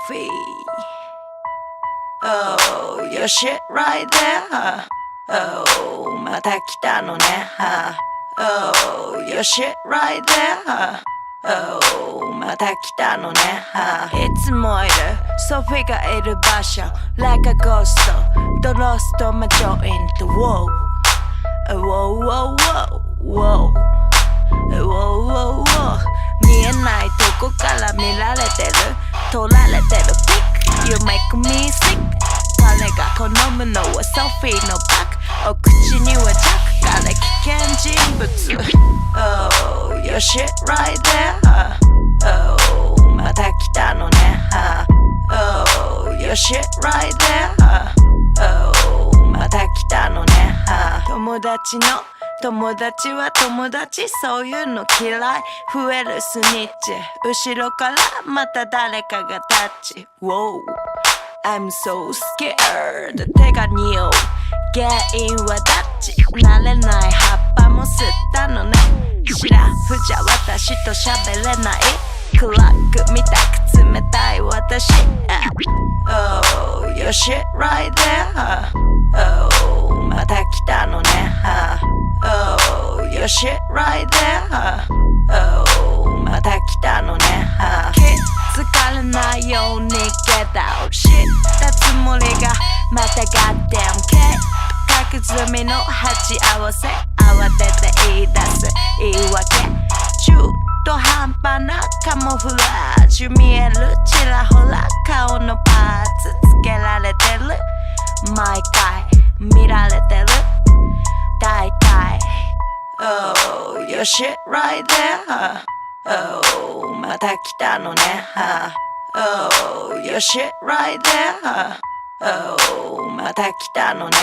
Sophiee. Oh, your shit right there. Oh, また来たのね。Oh, your shit right there. Oh, また来たのね。いつもいるソフィーがいる場所 Like a ghost. ドロストマジョイント Wow. Wow, wow, wow, wow. 見えないとこから見られてる撮られてるピック You make me sick 彼が好むのはソフィーのバックお口にはジャック彼危険人物 Oh, your shit right there Oh, また来たのね Oh, your shit right there Oh, また来たのね友達の友達は友達そういうの嫌い増えるスニッチ後ろからまた誰かがタッチ Wow I'm so scared 手が匂う原因はダッチ慣れない葉っぱも吸ったのねシラフじゃ私と喋れないクラックみたく冷たい私 Oh, your shit right there Oh, また来たのねOh, your shit right there Oh, また来たのね気づかれないように Get out 知ったつもりがまた Goddamn 計画済みの鉢合わせ慌てて言い出す言い訳中途半端なカモフラージュ見えるちらほら顔のパーツつけられてる毎回見られてる大体 Oh, your shit right there Oh, また来たのね Oh, your shit right there Oh, また来たのね